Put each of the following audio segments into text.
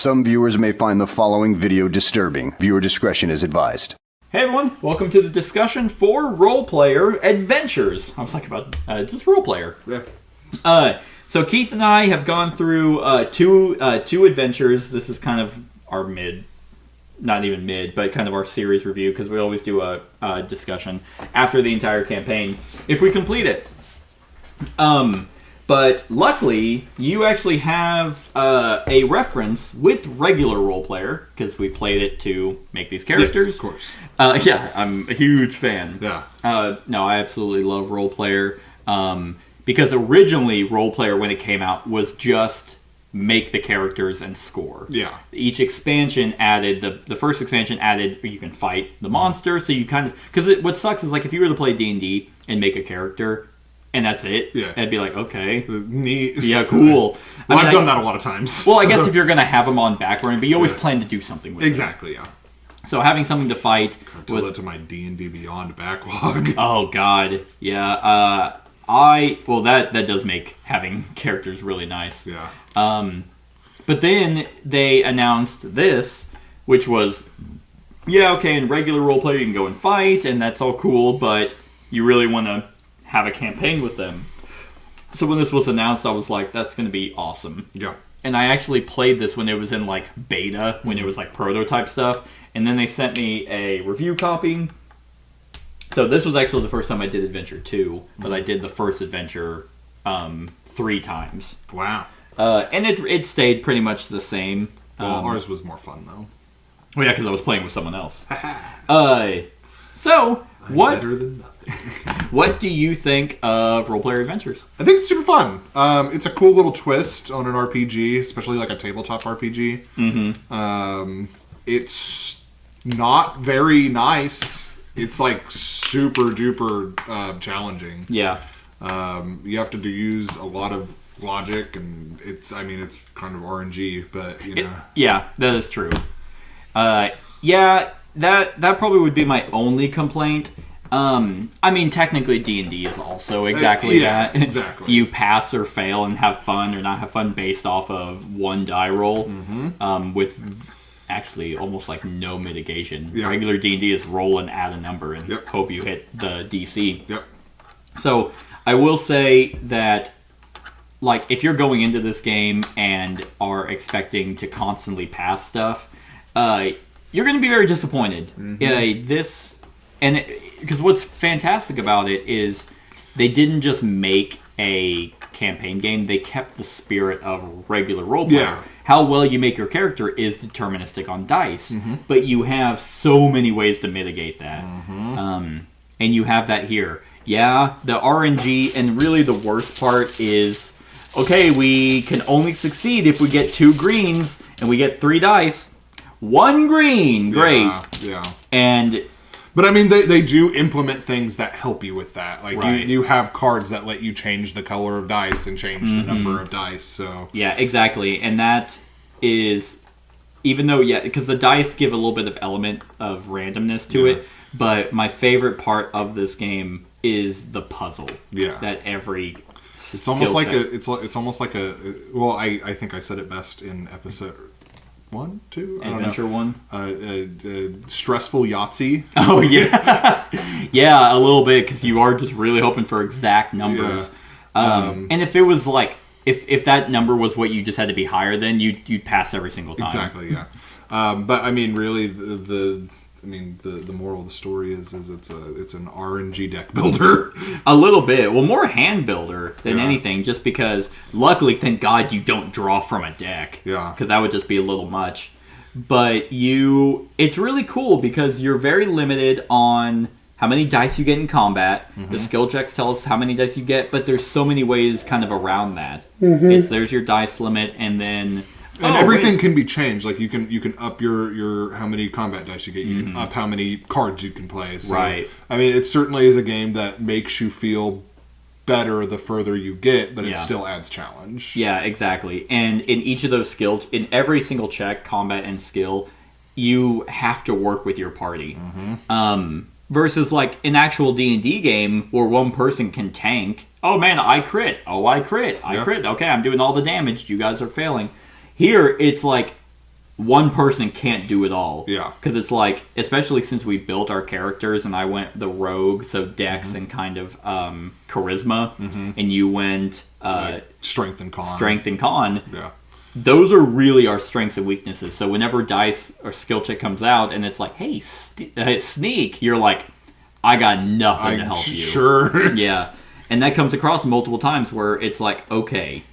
Some viewers may find the following video disturbing. Viewer discretion is advised. Hey everyone, welcome to the discussion for Role Player Adventures. I was like about just Role Player. Yeah. So Keith and I have gone through two adventures. This is kind of our not even mid, but kind of our series review, because we always do a discussion after the entire campaign if we complete it. But luckily, you actually have a reference with regular Role Player, because we played it to make these characters. Yes, of course. Yeah, I'm a huge fan. Yeah. No, I absolutely love Role Player. Because originally, Role Player, when it came out, was just make the characters and score. Yeah. Each expansion added, the first expansion added, you can fight the monster, so you kind of... Because what sucks is, like, if you were to play D&D and make a character... And that's it. Yeah. I'd be like, okay. Neat. Yeah, cool. Well, I've done that a lot of times. Well, I guess if you're going to have them on backburner, but you always plan to do something with Exactly, them. yeah. So having something to fight Tell that to my D&D Beyond backlog. Oh, God. Yeah. That does make having characters really nice. Yeah. But then they announced this, which was, yeah, okay, in regular roleplay you can go and fight, and that's all cool, but you really want to have a campaign with them. So when this was announced, I was like, that's going to be awesome. Yeah. And I actually played this when it was in, like, beta, when it was, like, prototype stuff, and then they sent me a review copy. So this was actually the first time I did Adventure 2, but I did the first adventure 3 times. Wow. And it stayed pretty much the same. Well, ours was more fun, though. Well, yeah, because I was playing with someone else. So, what... Better than nothing. What do you think of Role Player Adventures? I think it's super fun. It's a cool little twist on an RPG, especially like a tabletop RPG. Mm-hmm. It's not very nice. It's like super duper challenging. Yeah. You have to use a lot of logic, and it's kind of RNG, but you know. Yeah, that is true. Yeah, that probably would be my only complaint. Technically D&D is also exactly that. Exactly. You pass or fail and have fun or not have fun based off of one die roll, with actually almost like no mitigation. Yeah. Regular D&D is roll and add a number and hope you hit the DC. Yep. So I will say that, like, if you're going into this game and are expecting to constantly pass stuff, you're going to be very disappointed. Because what's fantastic about it is they didn't just make a campaign game, they kept the spirit of regular roleplay. Yeah. How well you make your character is deterministic on dice, but you have so many ways to mitigate that. And you have that here. Yeah, the RNG, and really the worst part is, okay, we can only succeed if we get 2 greens, and we get 3 dice. 1 green, great. Yeah. But I mean, they do implement things that help you with that. Like, right. you have cards that let you change the color of dice and change the number of dice, so... Yeah, exactly. And that is... Even though, because the dice give a little bit of element of randomness to it, but my favorite part of this game is the puzzle. Yeah. That every... It's almost like it's almost like a... Well, I think I said it best in episode... 1, 2? Adventure 1? Stressful Yahtzee. Oh, yeah. Yeah, a little bit, because you are just really hoping for exact numbers. Yeah. And if it was like, if that number was what you just had to be higher than, you'd pass every single time. Exactly, yeah. But, I mean, really, the moral of the story is it's an RNG deck builder. A little bit. Well, more hand builder than anything, just because, luckily, thank God, you don't draw from a deck. Yeah. Because that would just be a little much. But it's really cool because you're very limited on how many dice you get in combat. The skill checks tell us how many dice you get, but there's so many ways kind of around that. There's your dice limit, and then... And everything can be changed. Like, you can up your how many combat dice you get. You can up how many cards you can play. So, right. I mean, it certainly is a game that makes you feel better the further you get, but it still adds challenge. Yeah, exactly. And in each of those skills, in every single check, combat and skill, you have to work with your party. Versus, like, an actual D&D game where one person can tank. Oh, man, I crit. Oh, I crit. I crit. Okay, I'm doing all the damage. You guys are failing. Here, it's like one person can't do it all. Yeah. Because it's like, especially since we built our characters and I went the rogue, so dex and kind of charisma, and you went strength and con. Strength and con. Yeah. Those are really our strengths and weaknesses. So whenever dice or skill check comes out and it's like, hey, sneak, you're like, I got nothing to help you. Sure. Yeah. And that comes across multiple times where it's like, okay,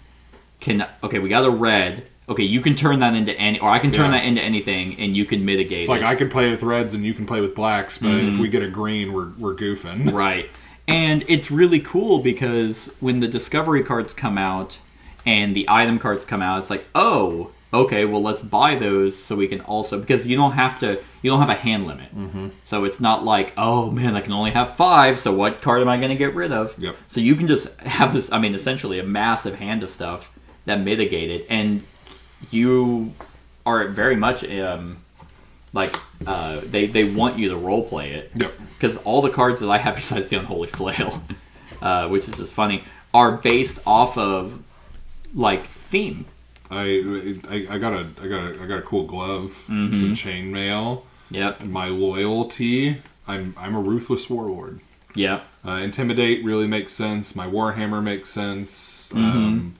we got a red. Okay, you can turn that into any, or I can turn that into anything, and you can mitigate It's like I could play with reds and you can play with blacks, but if we get a green, we're goofing. Right. And it's really cool because when the discovery cards come out and the item cards come out, it's like, oh, okay, well, let's buy those so we can also, because you don't have a hand limit. So it's not like, oh man, I can only have 5, so what card am I going to get rid of? Yep. So you can just have this, essentially a massive hand of stuff that mitigate it, and you are very much they want you to role play it. Yep. Because all the cards that I have besides the Unholy Flail, which is just funny, are based off of theme. I got a cool glove, some chainmail. Yep. My loyalty, I'm a ruthless warlord. Yep. Intimidate really makes sense. My Warhammer makes sense.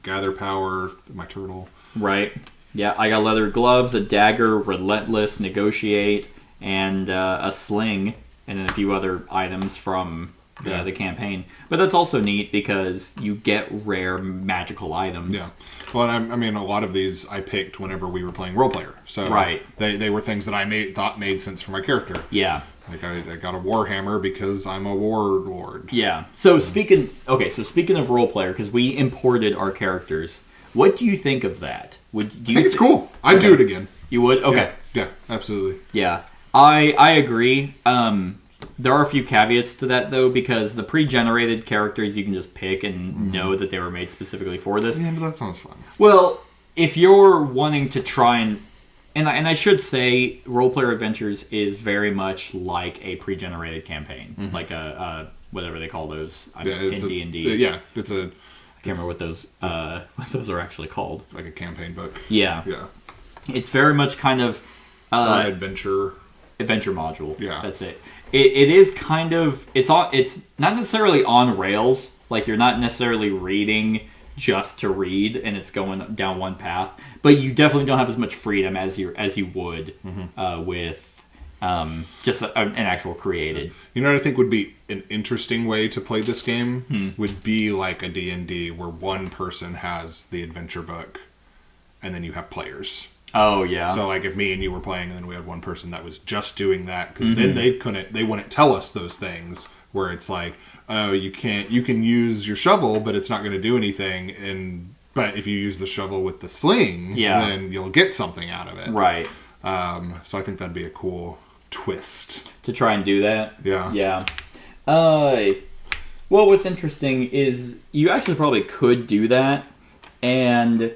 Gather power, my turtle. Right. Yeah, I got leather gloves, a dagger, relentless, negotiate, and a sling, and then a few other items from the campaign. But that's also neat because you get rare magical items. Yeah. Well, a lot of these I picked whenever we were playing role player. So right. They were things that I thought made sense for my character. Yeah. Like I got a Warhammer because I'm a warlord. Yeah. So speaking of role player, because we imported our characters, what do you think of that? I think it's cool. I'd do it again. You would? Okay. Yeah, absolutely. Yeah. I agree. There are a few caveats to that, though, because the pre-generated characters you can just pick and know that they were made specifically for this. Yeah, but that sounds fun. Well, if you're wanting to try and I should say, Role Player Adventures is very much like a pre-generated campaign, like a whatever they call those in D&D. Yeah, it's a. I can't remember what those are actually called. Like a campaign book. Yeah. Yeah. It's very much kind of adventure module. Yeah. That's it. It is kind of it's not necessarily on rails. Like you're not necessarily reading just to read and it's going down one path, but you definitely don't have as much freedom as you would with just an actual created. You know what I think would be an interesting way to play this game would be like a D&D where one person has the adventure book and then you have players. Oh yeah. So like if me and you were playing and then we had one person that was just doing that, because then they wouldn't tell us those things where it's like, oh, you can use your shovel but it's not going to do anything, but if you use the shovel with the sling, then you'll get something out of it. Right. So I think that'd be a cool twist to try and do that. Yeah. Yeah. Well, what's interesting is you actually probably could do that and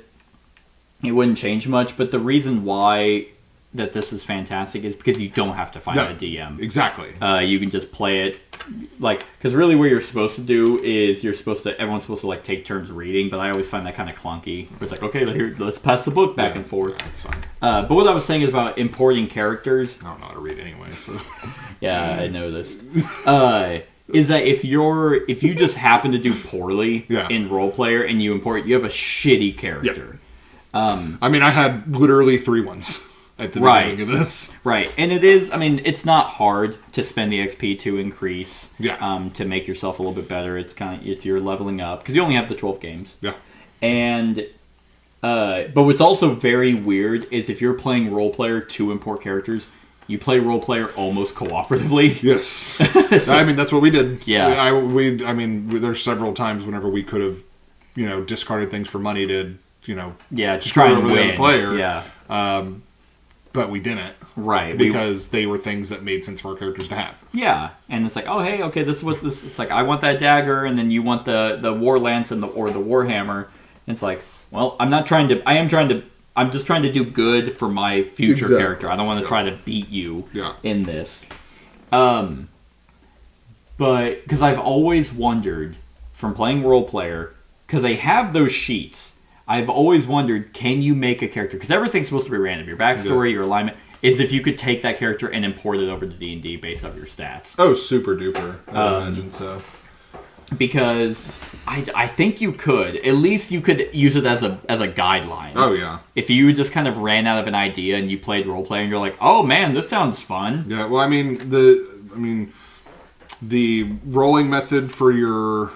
it wouldn't change much, but the reason why that this is fantastic is because you don't have to find a DM. Exactly. You can just play it, because really what you're supposed to do is everyone's supposed to take turns reading, but I always find that kind of clunky. It's like, okay, let's pass the book back and forth. That's fine. But what I was saying is about importing characters. I don't know how to read anyway, so. Yeah, I know this. Is that if you just happen to do poorly in role player and you import, you have a shitty character. Yep. I had literally 3 ones at the beginning of this. Right. And it is, it's not hard to spend the XP to increase, to make yourself a little bit better. It's your leveling up, because you only have the 12 games. Yeah. And, but what's also very weird is if you're playing role player to import characters, you play role player almost cooperatively. Yes. So, that's what we did. Yeah. There's several times whenever we could have, discarded things for money to, to try and win. The other player. Yeah. But we didn't. Right. Because they were things that made sense for our characters to have. Yeah. And it's like, oh, hey, okay, this is what this... It's like, I want that dagger, and then you want the war lance or the warhammer. And it's like, well, I'm just trying to do good for my future character. I don't want to try to beat you in this. But, because I've always wondered, from playing role player, because they have those sheets I've always wondered, can you make a character? Because everything's supposed to be random. Your backstory, your alignment, is if you could take that character and import it over to D&D based off your stats. Oh, super duper. I imagine so. Because I think you could. At least you could use it as a guideline. Oh, yeah. If you just kind of ran out of an idea and you played roleplay and you're like, oh man, this sounds fun. Yeah, well, I mean, the rolling method for your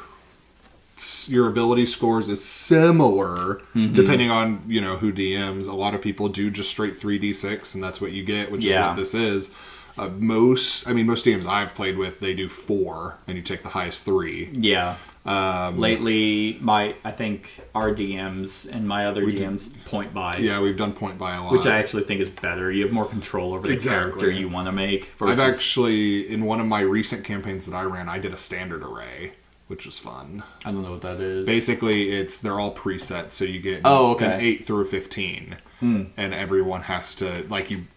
ability scores is similar, depending on, who DMs. A lot of people do just straight 3d6, and that's what you get, which is what this is. Most DMs I've played with, they do 4, and you take the highest 3. Yeah. Lately, I think our DMs and my other DMs point by. Yeah, we've done point by a lot. Which I actually think is better. You have more control over the character you want to make. I've actually, in one of my recent campaigns that I ran, I did a standard array, which was fun. I don't know what that is. Basically, they're all presets, so you get an 8 through 15. And everyone has to,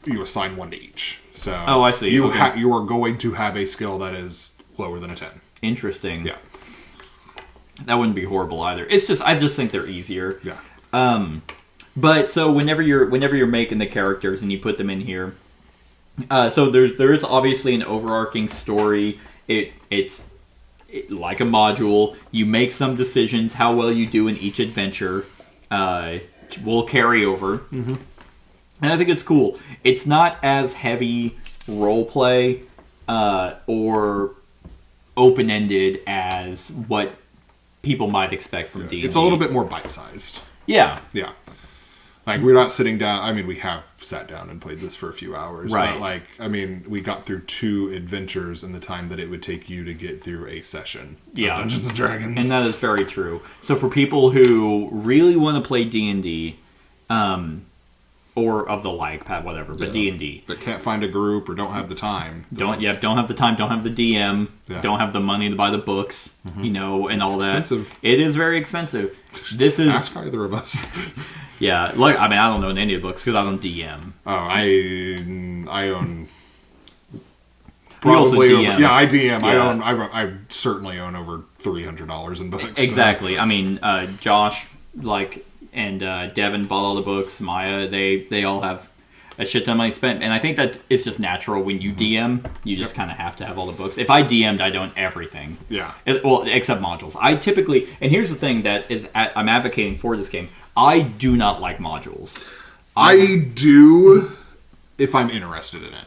you assign one to each. So I see. You are going to have a skill that is lower than a 10. Interesting. Yeah. That wouldn't be horrible either. It's just, I just think they're easier. Yeah. But so whenever you're making the characters and you put them in here, so there is obviously an overarching story. It's like a module. You make some decisions. How well you do in each adventure will carry over. Mm-hmm. And I think it's cool. It's not as heavy roleplay or open-ended as what people might expect from D&D. It's a little bit more bite-sized. Yeah. Yeah. We're not sitting down. I mean, we have sat down and played this for a few hours. Right. But, we got through 2 adventures in the time that it would take you to get through a session of Dungeons & Dragons. And that is very true. So for people who really want to play D&D, or of the like, whatever, but D&D. But can't find a group or don't have the time. Don't have the time, don't have the DM, don't have the money to buy the books, and all that. It's expensive. It is very expensive. This is... Ask either of us. Yeah, I don't know any of the books because I don't DM. Oh, I own... Probably DM. I DM. Yeah. I certainly own over $300 in books. Exactly. So. Josh, and Devin bought all the books. Maya, they all have a shit ton of money spent. And I think that it's just natural when you DM, you just kind of have to have all the books. If I DM'd, I don't everything. Yeah. Except modules. I typically, and here's the thing that is I'm advocating for this game. I do not like modules. I do if I'm interested in it.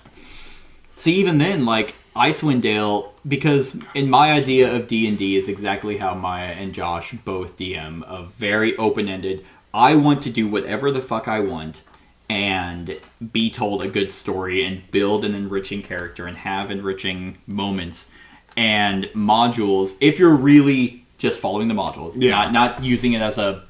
See, even then, Icewind Dale, because in my idea of D&D is exactly how Maya and Josh both DM, of very open-ended. I want to do whatever the fuck I want and be told a good story and build an enriching character and have enriching moments. And modules, if you're really just following the module, not using it as a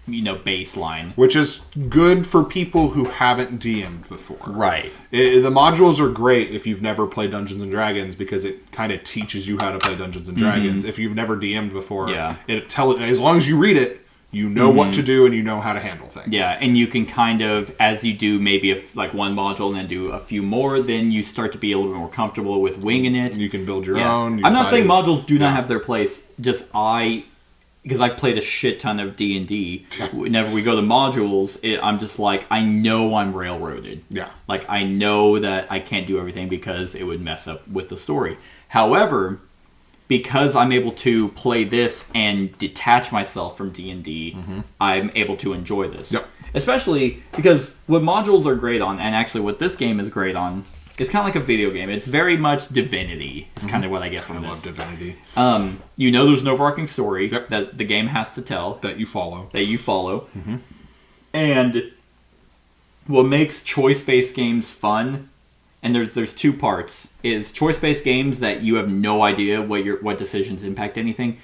baseline. Which is good for people who haven't DM'd before. Right. The modules are great if you've never played Dungeons & Dragons because it kind of teaches you how to play Dungeons & Dragons. If you've never DM'd before, as long as you read it, you know what to do and you know how to handle things. Yeah, and you can kind of, as you do maybe one module and then do a few more, then you start to be a little bit more comfortable with winging it. You can build your own. I'm not saying modules do not have their place, just because I've played a shit ton of D&D. Whenever we go to modules, I'm just I know I'm railroaded. Yeah. I know that I can't do everything because it would mess up with the story. However, because I'm able to play this and detach myself from D&D, I'm able to enjoy this. Yep. Especially because what modules are great on, and actually what this game is great on, it's kind of like a video game. It's very much Divinity. It's kind of what I get from this. I love Divinity. There's an overarching story that the game has to tell. That you follow. Mm-hmm. And what makes choice-based games fun, and there's 2 parts, is choice-based games that you have no idea what decisions impact anything,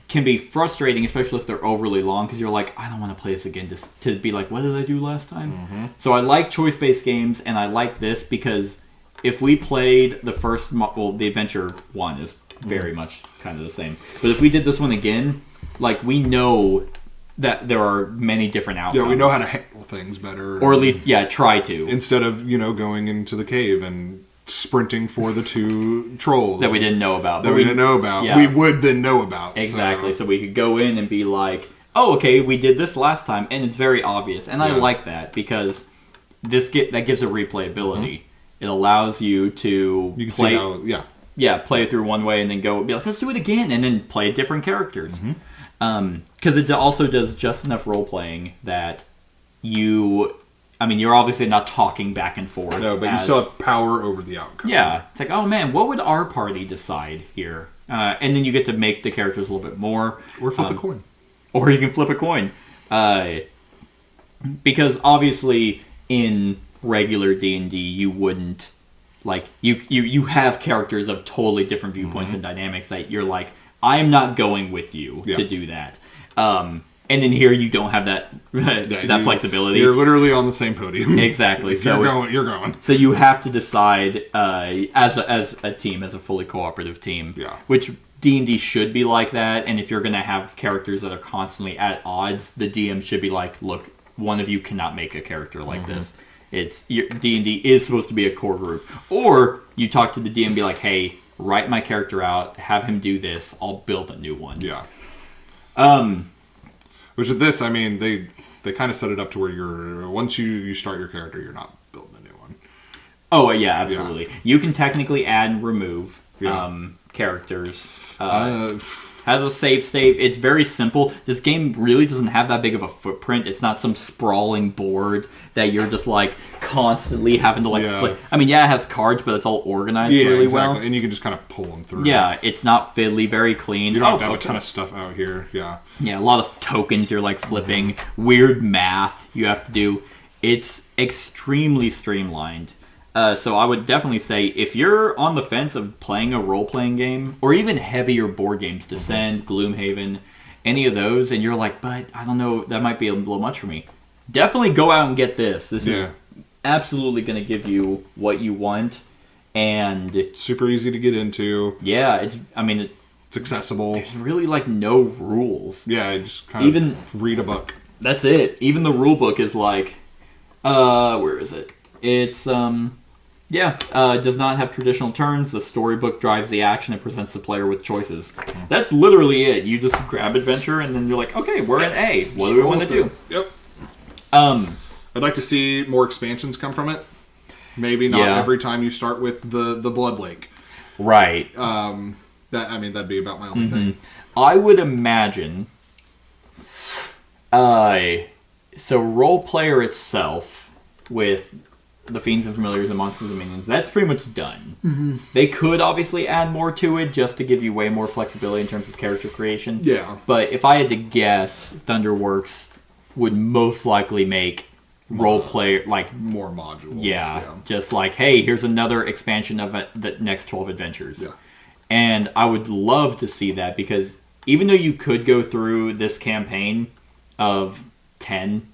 can be frustrating, especially if they're overly long, because you're I don't want to play this again just to be what did I do last time? So I like choice-based games, and I like this because if we played the first, the Adventure one is very much kind of the same. But if we did this one again, we know that there are many different outcomes. Yeah, we know how to handle things better. Or at least, try to. Instead of, going into the cave and sprinting for the 2 trolls. That we didn't know about. Yeah. We would then know about. Exactly. So we could go in and be oh, okay, we did this last time, and it's very obvious. And I like that, because that gives it replayability. It allows you to play, play it through one way and then be like, let's do it again, and then play different characters. Because it also does just enough role-playing that you're obviously not talking back and forth. No, but you still have power over the outcome. Yeah. It's like, oh man, what would our party decide here? And then you get to make the characters a little bit more. Or flip a coin. Or you can flip a coin. Because obviously in regular D&D you wouldn't, like, you have characters of totally different viewpoints and dynamics that you're like, I'm not going with you to do that. And then here you don't have that flexibility. You're literally on the same podium. Exactly. So you're going. So you have to decide as a team, as a fully cooperative team. Yeah. Which D&D should be like that. And if you're going to have characters that are constantly at odds, the DM should be like, look, one of you cannot make a character like this. D&D is supposed to be a core group. Or you talk to the DM and be like, hey, write my character out, have him do this, I'll build a new one. Yeah. Which with this, I mean, they kind of set it up to where once you start your character, you're not building a new one. Oh, yeah, absolutely. Yeah. You can technically add and remove characters. Has a save state. It's very simple. This game really doesn't have that big of a footprint. It's not some sprawling board that you're just like constantly having to flip. I mean, it has cards, but it's all organized really well. And you can just kind of pull them through. Yeah, it's not fiddly, very clean. You don't have to have a ton of stuff out here. Yeah. Yeah, a lot of tokens you're like flipping. Weird math you have to do. It's extremely streamlined. So I would definitely say if you're on the fence of playing a role-playing game, or even heavier board games, Descend, Gloomhaven, any of those, and you're like, but I don't know, that might be a little much for me, definitely go out and get this. This is absolutely going to give you what you want, and it's super easy to get into. Yeah, it's accessible. There's really like no rules. Yeah, just kind of read a book. That's it. Even the rule book is like, where is it? It's it does not have traditional turns. The storybook drives the action and presents the player with choices. That's literally it. You just grab adventure and then you're like, okay, we're in A. What do we want to do? Yep. I'd like to see more expansions come from it. Maybe not every time you start with the Blood Lake. Right. That'd be about my only thing. I would imagine. So role player itself with the Fiends and Familiars and Monsters and Minions, that's pretty much done. They could obviously add more to it just to give you way more flexibility in terms of character creation. Yeah. But if I had to guess, Thunderworks would most likely make role play like more modules. Yeah. Just like, hey, here's another expansion of the next 12 adventures. Yeah. And I would love to see that, because even though you could go through this campaign of 10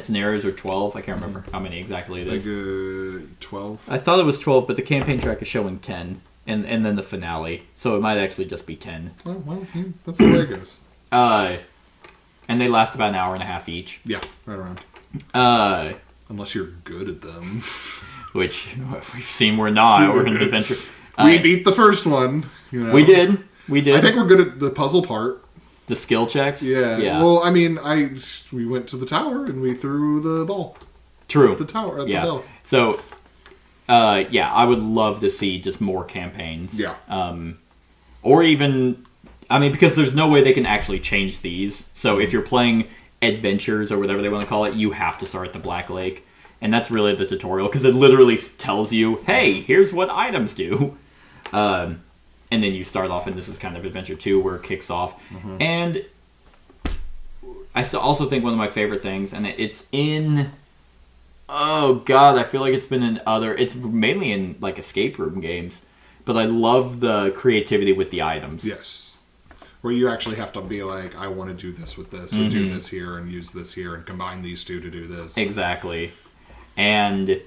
scenarios or 12. I can't remember how many exactly it is. 12? I thought it was 12, but the campaign track is showing 10. And then the finale. So it might actually just be 10. Well, that's the way it goes. And they last about an hour and a half each. Yeah, right around. Unless you're good at them. Which we've seen we're not. We're in an adventure. We beat the first one. You know? We did. I think we're good at the puzzle part. The skill checks? Yeah. Well, we went to the tower and we threw the ball. True. At the tower, the bell. So, I would love to see just more campaigns. Yeah. Or even, because there's no way they can actually change these. So if you're playing adventures or whatever they want to call it, you have to start at the Black Lake. And that's really the tutorial, because it literally tells you, hey, here's what items do. And then you start off, and this is kind of Adventure 2 where it kicks off. And I also think one of my favorite things, and it's in... Oh, God, I feel like it's been in other... It's mainly in, like, escape room games. But I love the creativity with the items. Yes. Where you actually have to be like, I want to do this with this, or do this here, and use this here, and combine these two to do this. Exactly. And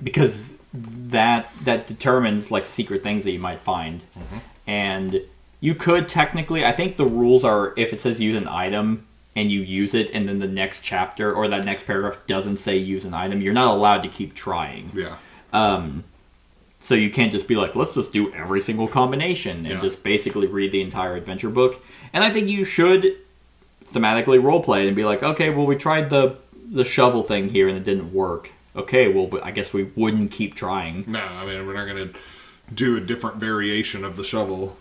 because... that determines like secret things that you might find. And you could technically, I think the rules are, if it says use an item and you use it and then the next chapter or that next paragraph doesn't say use an item, you're not allowed to keep trying. So you can't just be like, let's just do every single combination and just basically read the entire adventure book. And I think you should thematically roleplay and be like, okay, well, we tried the shovel thing here and it didn't work. Okay, well, but I guess we wouldn't keep trying. No, I mean, we're not going to do a different variation of the shovel,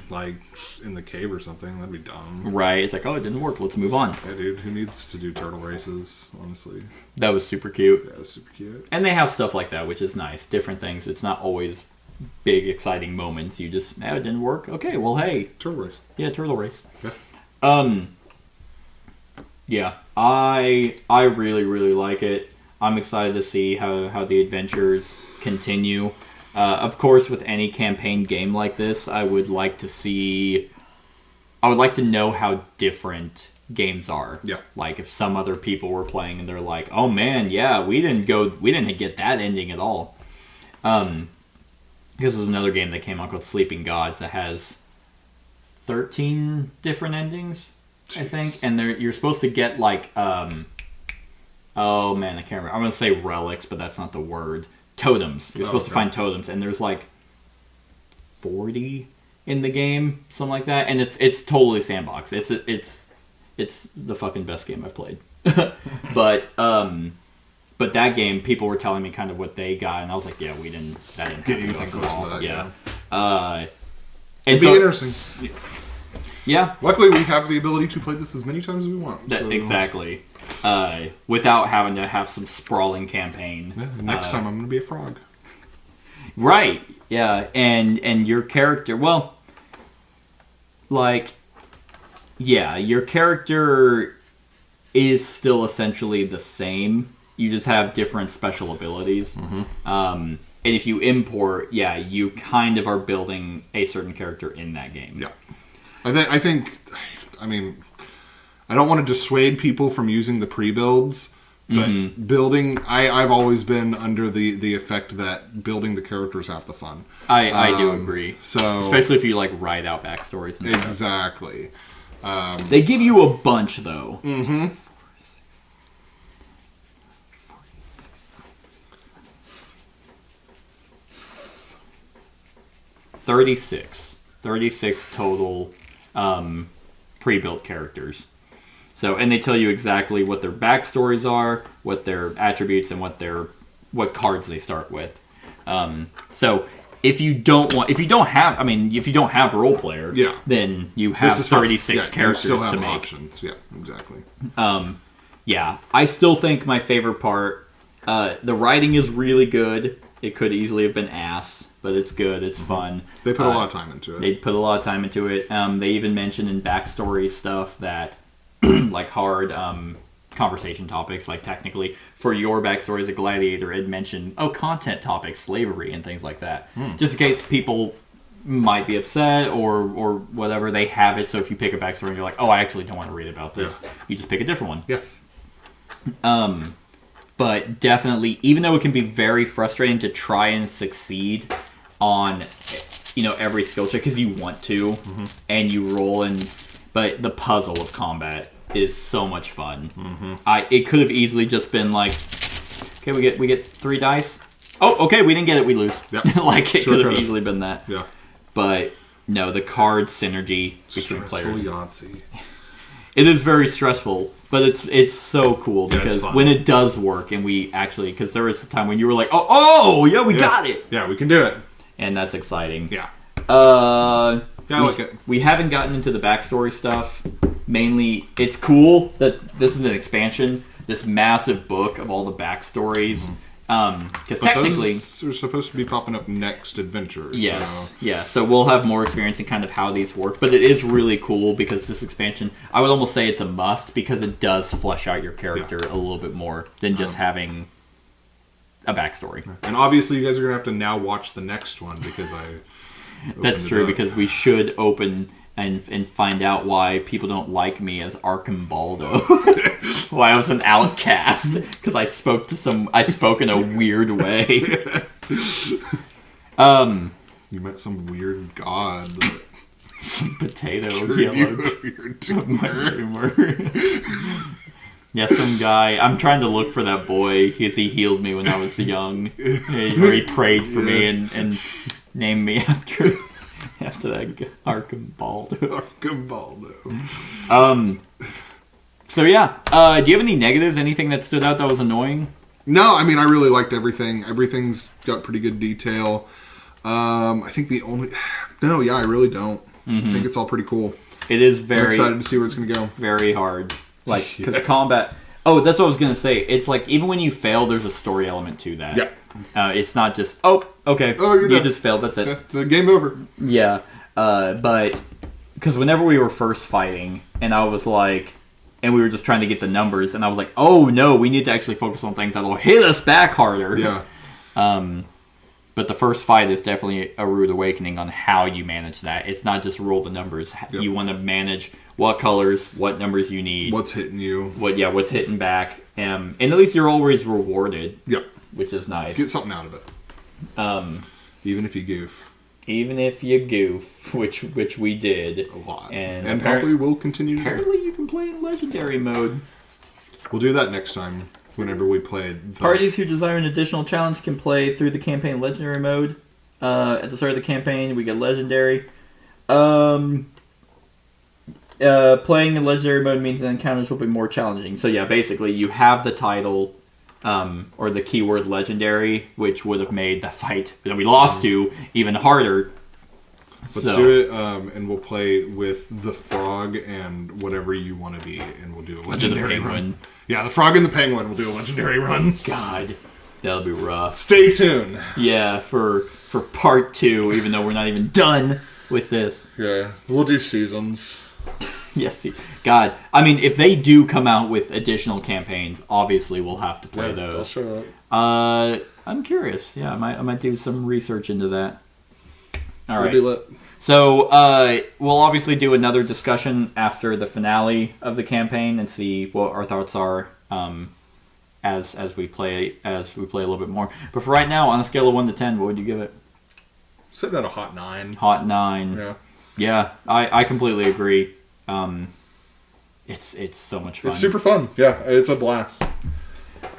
like in the cave or something. That'd be dumb. Right. It's like, oh, it didn't work. Let's move on. Yeah, dude, who needs to do turtle races, honestly? That was super cute. That was super cute. And they have stuff like that, which is nice. Different things. It's not always big, exciting moments. You just, it didn't work. Okay, well, hey. Turtle race. Yeah, turtle race. Yeah. Yeah, I really, really like it. I'm excited to see how the adventures continue. Of course, with any campaign game like this, I would like to know how different games are. Yeah. Like if some other people were playing and they're like, "Oh man, yeah, we didn't get that ending at all." Because there's another game that came out called Sleeping Gods that has 13 different endings, I think, and you're supposed to get like oh man, I can't remember. I'm gonna say relics, but that's not the word. Totems. You're supposed to find totems, and there's like 40 in the game, something like that, and it's totally sandbox. It's the fucking best game I've played. But that game, people were telling me kind of what they got, and I was like, yeah, that didn't Get happen to anything us close at all. to that, Yeah. yeah. And It'd be interesting. Yeah. Luckily, we have the ability to play this as many times as we want. So. Exactly. Without having to have some sprawling campaign. Yeah, next time I'm going to be a frog. Right. Yeah. And your character, well, like, yeah, your character is still essentially the same. You just have different special abilities. And if you import, yeah, you kind of are building a certain character in that game. Yeah. I think, I mean, I don't want to dissuade people from using the pre-builds, but building, I've always been under the effect that building the character is half the fun. I do agree. So especially if you like write out backstories and stuff. Exactly. They give you a bunch though. 36 total pre-built characters. So, and they tell you exactly what their backstories are, what their attributes, and what cards they start with. So, if you don't have role player, then you have 36 characters you still have to make. Options. Yeah, exactly. Yeah, I still think my favorite part, the writing is really good. It could easily have been ass, but it's good. It's fun. They put a lot of time into it. They put a lot of time into it. They even mentioned in backstory stuff that, like hard conversation topics, like technically for your backstory as a gladiator, it mentioned content topics, slavery, and things like that. Just in case people might be upset or whatever, they have it. So if you pick a backstory and you're like, I actually don't want to read about this, you just pick a different one. Yeah. But definitely, even though it can be very frustrating to try and succeed on, every skill check because you want to, and you roll but the puzzle of combat is so much fun. It could have easily just been like, okay, we get 3 dice. Oh, okay, we didn't get it, we lose. Yep. Like it could have easily been that. Yeah. But no, the card synergy between players. Yahtzee. It is very stressful, but it's so cool because fun. when it does work and we actually, because there was a time when you were like, we got it. Yeah, we can do it. And that's exciting. Yeah. I like it. We haven't gotten into the backstory stuff. Mainly, it's cool that this is an expansion, this massive book of all the backstories. Because technically, those are supposed to be popping up next adventures. Yes, yeah. So we'll have more experience in kind of how these work. But it is really cool because this expansion, I would almost say it's a must because it does flesh out your character a little bit more than just having a backstory. And obviously, you guys are gonna have to now watch the next one because That's true because we should open and find out why people don't like me as Archambaldo. Why I was an outcast because I spoke in a weird way. You met some weird god. Some potato Cured yellow you of your tumor. my tumor. Yeah, some guy. I'm trying to look for that boy because he healed me when I was young. Or he prayed for me and named me after that Archambaldo. Archambaldo. So yeah, do you have any negatives? Anything that stood out that was annoying? No, I mean, I really liked everything. Everything's got pretty good detail. I think the only... No, yeah, I really don't. I think it's all pretty cool. It is I'm very... excited to see where it's going to go. Very hard. Like, because combat... Oh, that's what I was going to say. It's like, even when you fail, there's a story element to that. Yeah. It's not just, oh, okay, you just failed, that's it. Yeah, game over. Yeah. But... Because whenever we were first fighting, and I was like... And we were just trying to get the numbers, and I was like, oh no, we need to actually focus on things that'll hit us back harder. Yeah. But the first fight is definitely a rude awakening on how you manage that. It's not just roll the numbers. Yep. You want to manage what colors, what numbers you need. What's hitting you. What's hitting back. And at least you're always rewarded. Yep. Which is nice. Get something out of it. Even if you goof. Even if you goof, which we did. A lot. And probably will continue to do. Apparently you can play in Legendary mode. We'll do that next time. Whenever we play... Parties who desire an additional challenge can play through the campaign Legendary mode. At the start of the campaign, we get Legendary. Playing in Legendary mode means the encounters will be more challenging. So yeah, basically, you have the title, or the keyword Legendary, which would have made the fight that we lost to even harder. Let's do it, and we'll play with the frog and whatever you want to be, and we'll do a Legendary run. Yeah, the frog and the penguin will do a Legendary run. God, that'll be rough. Stay tuned. Yeah, for part 2, even though we're not even done with this. Yeah, we'll do seasons. Yes, God. I mean, if they do come out with additional campaigns, obviously we'll have to play those. I'll show up. I'm curious. Yeah, I might do some research into that. All right. We'll be lit. So we'll obviously do another discussion after the finale of the campaign and see what our thoughts are as we play a little bit more. But for right now, on a scale of 1 to 10, what would you give it? Sitting at a hot 9. Hot 9. Yeah. Yeah, I completely agree. It's so much fun. It's super fun. Yeah, it's a blast.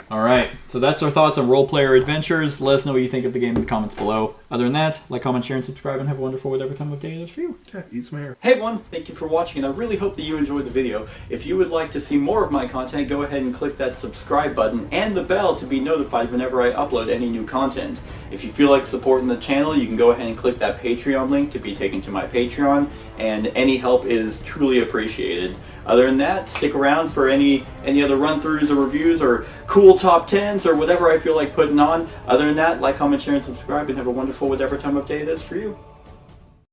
All right, so that's our thoughts on Role Player Adventures. Let us know what you think of the game in the comments below. Other than that, like, comment, share, and subscribe, and have a wonderful whatever time of day it is for you. Yeah, eat some hair. Hey everyone, thank you for watching, and I really hope that you enjoyed the video. If you would like to see more of my content, go ahead and click that subscribe button and the bell to be notified whenever I upload any new content. If you feel like supporting the channel, you can go ahead and click that Patreon link to be taken to my Patreon, and any help is truly appreciated. Other than that, stick around for any other run-throughs or reviews or cool top 10s or whatever I feel like putting on. Other than that, like, comment, share, and subscribe, and have a wonderful whatever time of day it is for you.